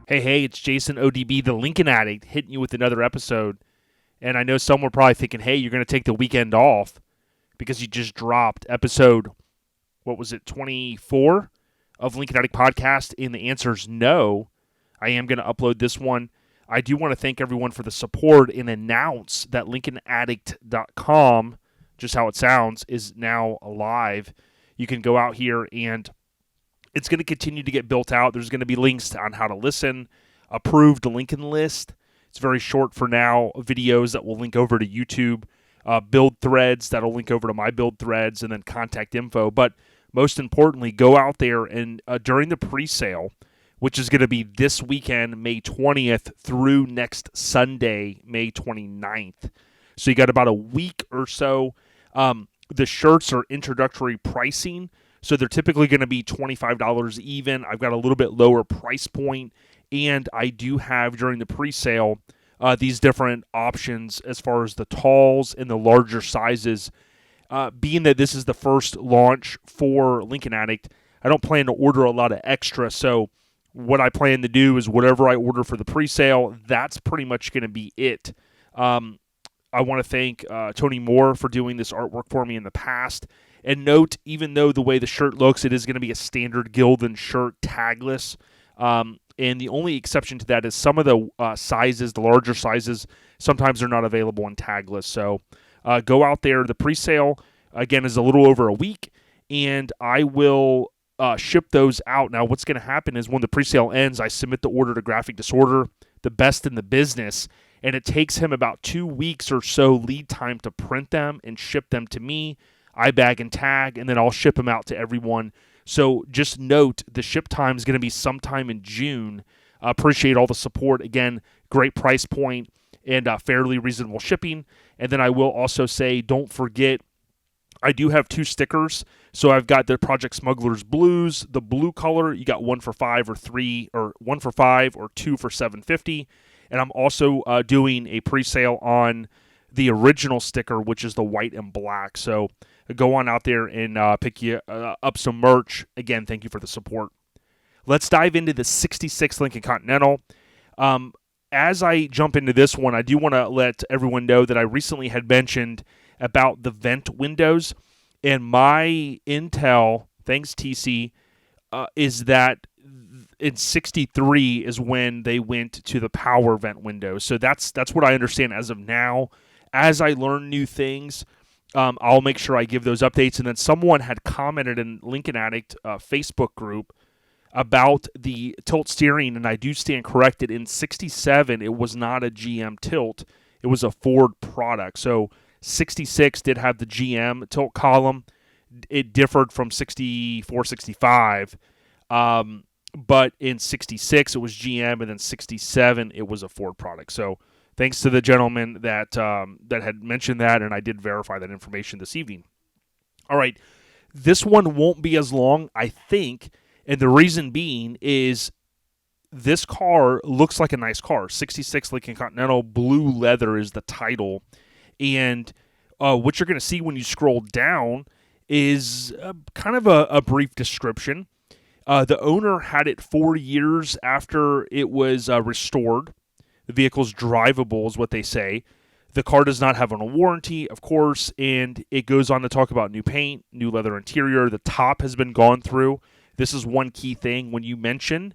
Hey, it's Jason ODB, the Lincoln Addict, hitting you with another episode. And I know some were probably thinking, hey, you're going to take the weekend off because you just dropped episode, 24 of Lincoln Addict Podcast? And the answer is no. I am going to upload this one. I do want to thank everyone for the support and announce that LincolnAddict.com, just how it sounds, is now alive. You can go out here and it's going to continue to get built out. There's going to be links on how to listen, approved Lincoln list. It's very short for now. Videos that will link over to YouTube, build threads that will link over to my build threads, and then contact info. But most importantly, go out there and during the pre-sale, which is going to be this weekend, May 20th, through next Sunday, May 29th. So you got about a week or so. The shirts are introductory pricing. So they're typically going to be $25 even. I've got a little bit lower price point, and I do have during the pre-sale these different options as far as the talls and the larger sizes. Being that this is the first launch for Lincoln Addict, I don't plan to order a lot of extra. So what I plan to do is whatever I order for the pre-sale, that's pretty much going to be it. I want to thank Tony Moore for doing this artwork for me in the past. And note, even though the way the shirt looks, it is going to be a standard Gildan shirt, tagless. And the only exception to that is some of the sizes, the larger sizes, sometimes they're not available in tagless. So go out there. The pre-sale, again, is a little over a week, and I will ship those out. Now, what's going to happen is when the pre-sale ends, I submit the order to Graphic Disorder, the best in the business, and it takes him about 2 weeks or so lead time to print them and ship them to me. I bag and tag, and then I'll ship them out to everyone. So just note, the ship time is going to be sometime in June. Appreciate all the support. Again, great price point and fairly reasonable shipping. And then I will also say, don't forget, I do have 2 stickers. So I've got the Project Smugglers Blues, the blue color. You got 1 for $5 or 3, or 1 for $5 or 2 for $7.50. And I'm also doing a pre-sale on the original sticker, which is the white and black. So go on out there and pick you up some merch. Again, thank you for the support. Let's dive into the 66 Lincoln Continental. As I jump into this one, I do want to let everyone know that I recently had mentioned about the vent windows. And my intel, thanks TC, is that in 63 is when they went to the power vent windows. So that's what I understand as of now. As I learn new things, I'll make sure I give those updates. And then someone had commented in Lincoln Addict Facebook group about the tilt steering, and I do stand corrected. In 67, it was not a GM tilt. It was a Ford product. So 66 did have the GM tilt column. It differed from 64, 65. But in 66, it was GM, and then 67, it was a Ford product. So thanks to the gentleman that had mentioned that, and I did verify that information this evening. All right, this one won't be as long, I think, and the reason being is this car looks like a nice car. 66 Lincoln Continental, blue leather is the title, and what you're going to see when you scroll down is kind of a brief description. The owner had it 4 years after it was restored. The vehicle's drivable is what they say. The car does not have a warranty, of course, and it goes on to talk about new paint, new leather interior. The top has been gone through. This is one key thing. When you mention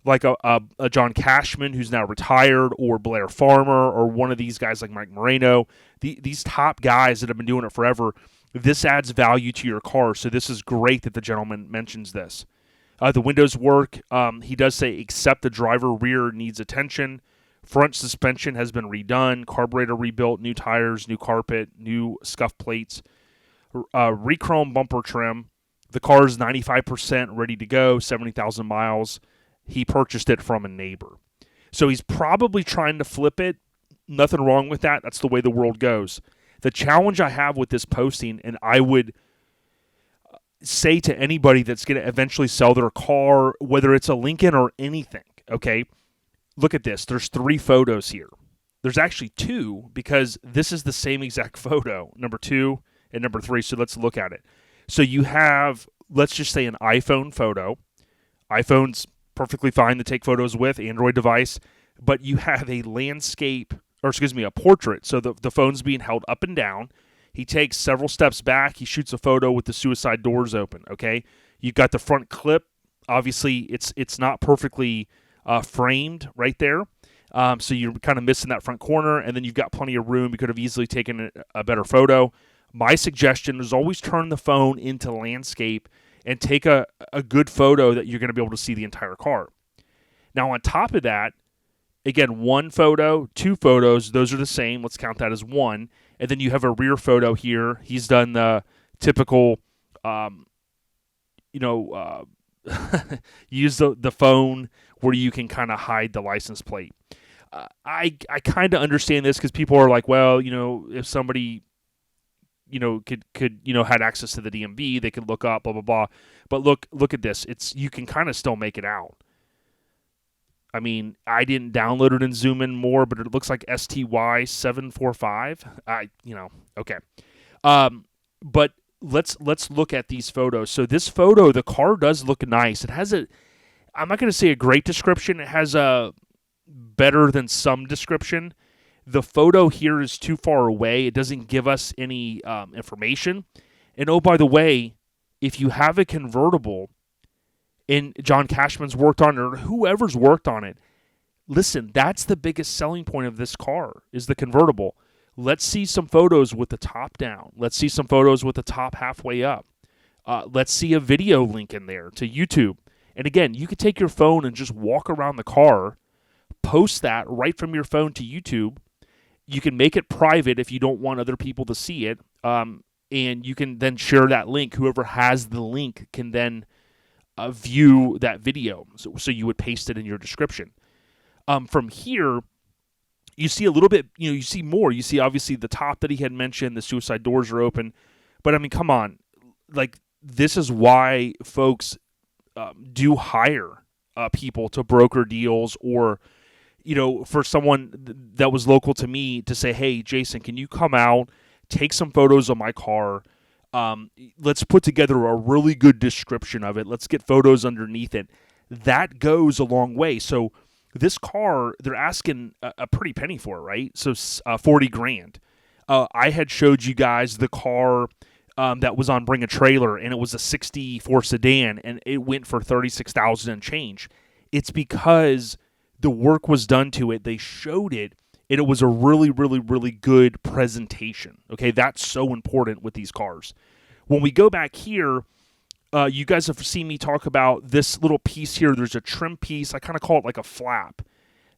like a John Cashman who's now retired, or Blair Farmer, or one of these guys like Mike Moreno, these top guys that have been doing it forever, this adds value to your car. So this is great that the gentleman mentions this. The windows work. He does say, except the driver rear needs attention. Front suspension has been redone, carburetor rebuilt, new tires, new carpet, new scuff plates, re-chrome bumper trim. The car is 95% ready to go, 70,000 miles. He purchased it from a neighbor. So he's probably trying to flip it. Nothing wrong with that. That's the way the world goes. The challenge I have with this posting, and I would say to anybody that's going to eventually sell their car, whether it's a Lincoln or anything, okay, look at this. There's 3 photos here. There's actually 2 because this is the same exact photo, number 2 and number 3. So let's look at it. So you have, let's just say, an iPhone photo. iPhones perfectly fine to take photos with, Android device, but you have a a portrait. So the phone's being held up and down. He takes several steps back. He shoots a photo with the suicide doors open, okay? You've got the front clip. Obviously, it's not perfectly framed right there. So you're kind of missing that front corner, and then you've got plenty of room. You could have easily taken a better photo. My suggestion is always turn the phone into landscape and take a good photo that you're going to be able to see the entire car. Now, on top of that, again, one photo, two photos, those are the same. Let's count that as one. And then you have a rear photo here. He's done the typical, use the phone where you can kind of hide the license plate. I kind of understand this because people are like, well, if somebody, could had access to the DMV, they could look up, blah, blah, blah. But look at this. You can kind of still make it out. I mean, I didn't download it and zoom in more, but it looks like STY745. Okay. But let's look at these photos. So this photo, the car does look nice. It has I'm not going to say a great description. It has a better than some description. The photo here is too far away. It doesn't give us any information. And oh, by the way, if you have a convertible and John Cashman's worked on it or whoever's worked on it, listen, that's the biggest selling point of this car is the convertible. Let's see some photos with the top down. Let's see some photos with the top halfway up. Let's see a video link in there to YouTube. And again, you could take your phone and just walk around the car, post that right from your phone to YouTube. You can make it private if you don't want other people to see it. And you can then share that link. Whoever has the link can then view that video. So you would paste it in your description. From here, you see a little bit, you see more. You see obviously the top that he had mentioned, the suicide doors are open. But I mean, come on. Like, this is why folks do hire people to broker deals or, for someone that was local to me to say, hey, Jason, can you come out, take some photos of my car? Let's put together a really good description of it. Let's get photos underneath it. That goes a long way. So this car, they're asking a pretty penny for it, right? So $40,000. I had showed you guys the car that was on Bring a Trailer, and it was a 64 sedan, and it went for $36,000 and change. It's because the work was done to it. They showed it, and it was a really, really, really good presentation. Okay, that's so important with these cars. When we go back here, you guys have seen me talk about this little piece here. There's a trim piece. I kind of call it like a flap.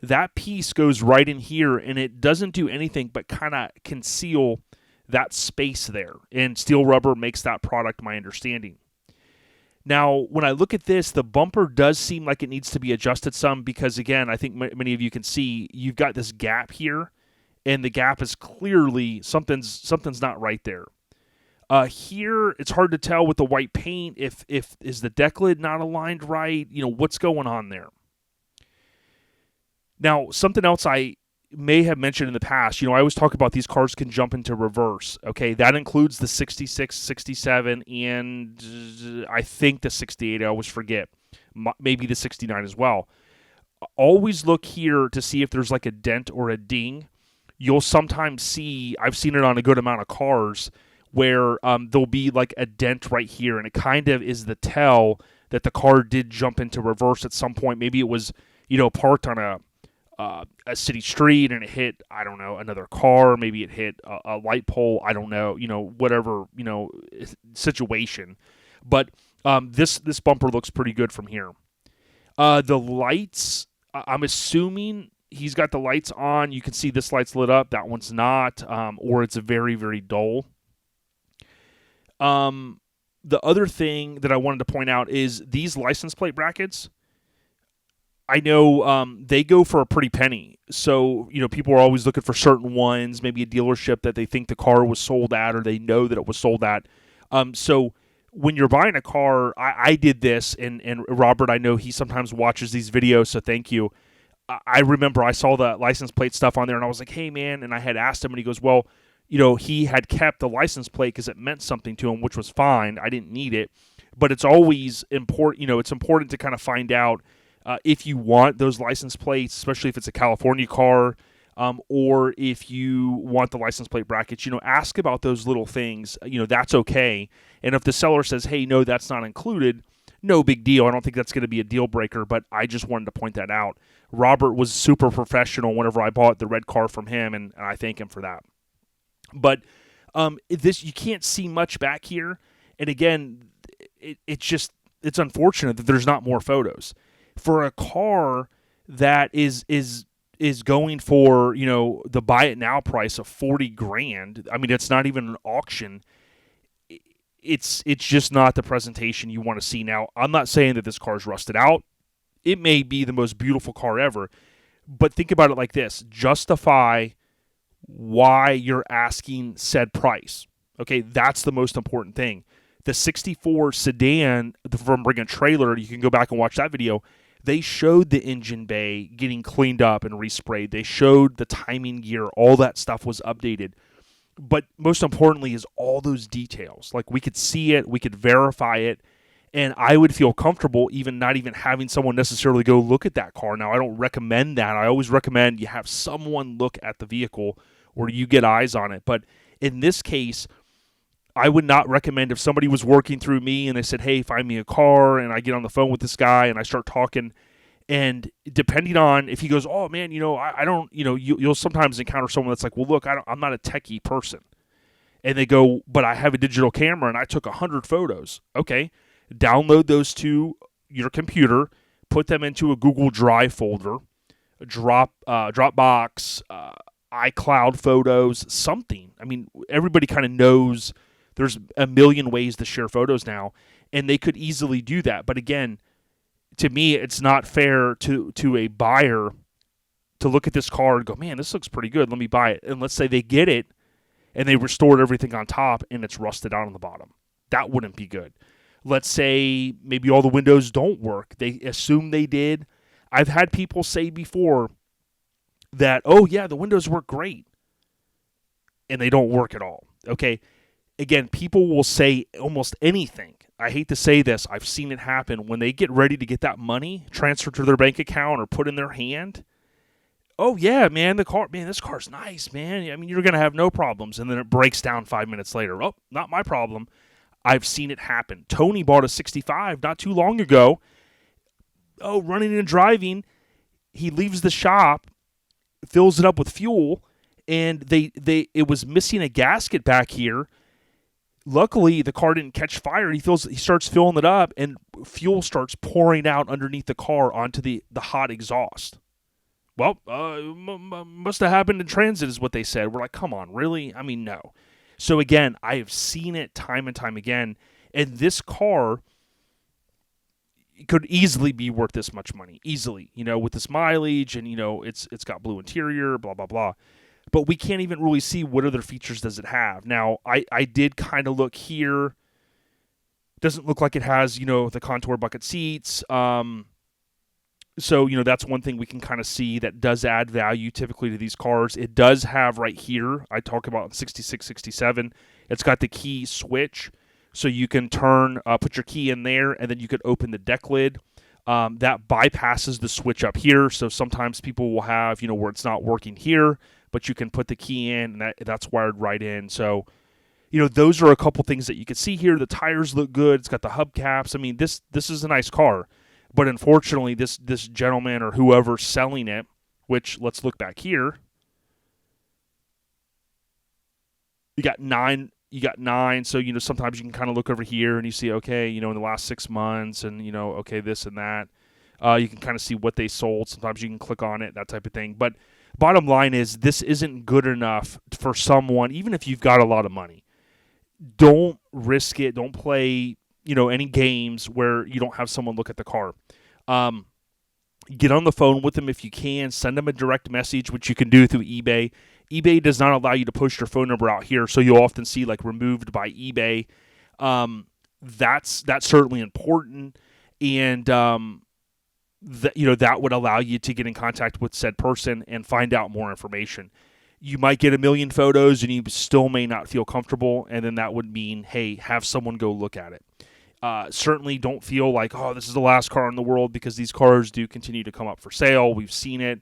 That piece goes right in here, and it doesn't do anything but kind of conceal that space there. And steel rubber makes that product, my understanding. Now, when I look at this, the bumper does seem like it needs to be adjusted some because, again, I think many of you can see you've got this gap here, and the gap is clearly something's not right there. Here, it's hard to tell with the white paint if is the deck lid not aligned right, what's going on there. Now, something else I may have mentioned in the past, I always talk about these cars can jump into reverse. Okay, that includes the 66, 67, and I think the 68, I always forget. Maybe the 69 as well. Always look here to see if there's like a dent or a ding. You'll sometimes see, I've seen it on a good amount of cars, where there'll be like a dent right here, and it kind of is the tell that the car did jump into reverse at some point. Maybe it was, parked on a city street and it hit, I don't know, another car. Maybe it hit a light pole. I don't know, whatever, situation. But this bumper looks pretty good from here. The lights, I'm assuming he's got the lights on. You can see this light's lit up. That one's not, or it's very, very dull. The other thing that I wanted to point out is these license plate brackets. I know they go for a pretty penny. So, people are always looking for certain ones, maybe a dealership that they think the car was sold at or they know that it was sold at. So when you're buying a car, I did this, and Robert, I know he sometimes watches these videos, so thank you. I remember I saw the license plate stuff on there, and I was like, hey, man, and I had asked him, and he goes, well, he had kept the license plate because it meant something to him, which was fine. I didn't need it. But it's always important, it's important to kind of find out If you want those license plates, especially if it's a California car, or if you want the license plate brackets, ask about those little things. That's okay. And if the seller says, hey, no, that's not included, no big deal. I don't think that's going to be a deal breaker, but I just wanted to point that out. Robert was super professional whenever I bought the red car from him, and I thank him for that. But this, you can't see much back here. And again, it's unfortunate that there's not more photos. For a car that is going for, the buy it now price of $40,000. I mean, it's not even an auction. It's just not the presentation you want to see. Now, I'm not saying that this car is rusted out. It may be the most beautiful car ever, but think about it like this. Justify why you're asking said price. Okay, that's the most important thing. The 64 sedan from Bring a Trailer, you can go back and watch that video. They showed the engine bay getting cleaned up and resprayed. They showed the timing gear. All that stuff was updated. But most importantly is all those details. Like, we could see it, we could verify it, and I would feel comfortable not even having someone necessarily go look at that car. Now, I don't recommend that. I always recommend you have someone look at the vehicle or you get eyes on it. But in this case, I would not recommend if somebody was working through me and they said, hey, find me a car, and I get on the phone with this guy and I start talking, and depending on if he goes, oh, man, I don't, you'll sometimes encounter someone that's like, well, look, I'm not a techie person. And they go, but I have a digital camera and I took 100 photos. Okay, download those to your computer, put them into a Google Drive folder, Dropbox, iCloud photos, something. I mean, everybody kind of knows there's a million ways to share photos now, and they could easily do that. But again, to me, it's not fair to a buyer to look at this car and go, man, this looks pretty good, let me buy it. And let's say they get it and they restored everything on top and it's rusted out on the bottom. That wouldn't be good. Let's say maybe all the windows don't work. They assume they did. I've had people say before that, oh, yeah, the windows work great, and they don't work at all. Okay, again, people will say almost anything. I hate to say this. I've seen it happen. When they get ready to get that money transferred to their bank account or put in their hand, oh, yeah, man, this car's nice, man. I mean, you're going to have no problems. And then it breaks down 5 minutes later. Oh, not my problem. I've seen it happen. Tony bought a 65 not too long ago. Oh, running and driving. He leaves the shop, fills it up with fuel, and it was missing a gasket back here. Luckily, the car didn't catch fire. He starts filling it up, and fuel starts pouring out underneath the car onto the hot exhaust. Well, must have happened in transit is what they said. We're like, come on, really? I mean, no. So again, I have seen it time and time again, and this car could easily be worth this much money, easily, with this mileage, and, it's got blue interior, blah, blah, blah. But we can't even really see what other features does it have. Now, I did kind of look here. Doesn't look like it has, the contour bucket seats. So, that's one thing we can kind of see that does add value typically to these cars. It does have right here, I talk about 66, 67, it's got the key switch. So you can put your key in there, and then you could open the deck lid. That bypasses the switch up here. So sometimes people will have, where it's not working here, but you can put the key in, and that's wired right in. So, those are a couple things that you can see here. The tires look good. It's got the hubcaps. I mean, this is a nice car. But unfortunately, this gentleman or whoever's selling it, which let's look back here. You got nine. So, sometimes you can kind of look over here and you see, okay, in the last 6 months and, okay, this and that. You can kind of see what they sold. Sometimes you can click on it, that type of thing. But bottom line is this isn't good enough for someone, even if you've got a lot of money. Don't risk it. Don't play, any games where you don't have someone look at the car. Get on the phone with them if you can. Send them a direct message, which you can do through eBay. eBay does not allow you to post your phone number out here, so you'll often see like removed by eBay. That's certainly important, and that would allow you to get in contact with said person and find out more information. You might get a million photos and you still may not feel comfortable, and then that would mean, hey, have someone go look at it. Certainly don't feel like, oh, this is the last car in the world, because these cars do continue to come up for sale. We've seen it.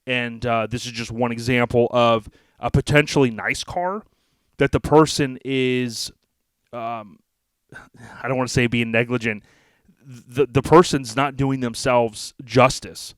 And this is just one example of a potentially nice car that the person is, I don't want to say being negligent. The person's not doing themselves justice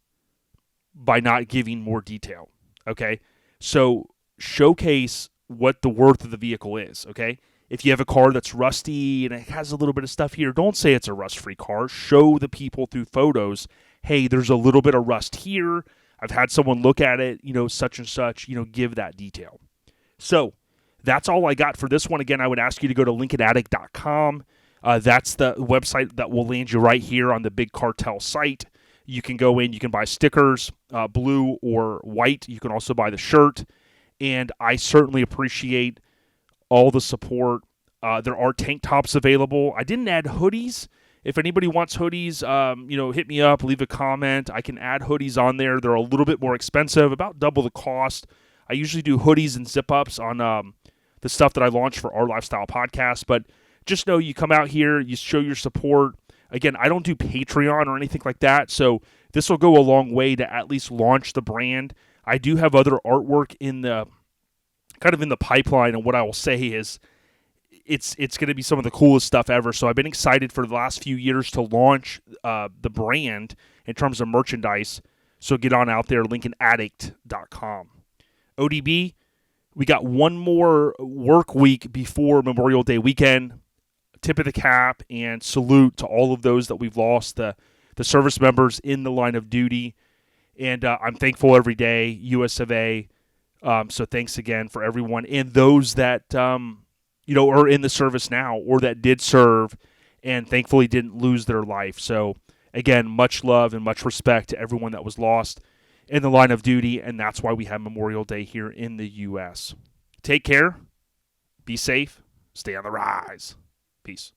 by not giving more detail. Okay? So showcase what the worth of the vehicle is. Okay? If you have a car that's rusty and it has a little bit of stuff here, don't say it's a rust-free car. Show the people through photos, hey, there's a little bit of rust here. I've had someone look at it, such and such, give that detail. So that's all I got for this one. Again, I would ask you to go to LincolnAddict.com. That's the website that will land you right here on the Big Cartel site. You can go in, you can buy stickers, blue or white. You can also buy the shirt. And I certainly appreciate all the support. There are tank tops available. I didn't add hoodies. If anybody wants hoodies, hit me up, leave a comment. I can add hoodies on there. They're a little bit more expensive, about double the cost. I usually do hoodies and zip-ups on the stuff that I launched for Our Lifestyle Podcast. But just know you come out here, you show your support. Again, I don't do Patreon or anything like that, so this will go a long way to at least launch the brand. I do have other artwork in the pipeline, and what I will say is it's going to be some of the coolest stuff ever. So I've been excited for the last few years to launch the brand in terms of merchandise. So get on out there, LincolnAddict.com. ODB, we got one more work week before Memorial Day weekend. Tip of the cap and salute to all of those that we've lost, the service members in the line of duty. And I'm thankful every day, US of A. So thanks again for everyone. And those that, are in the service now or that did serve and thankfully didn't lose their life. So again, much love and much respect to everyone that was lost in the line of duty. And that's why we have Memorial Day here in the U.S. Take care. Be safe. Stay on the rise. Peace.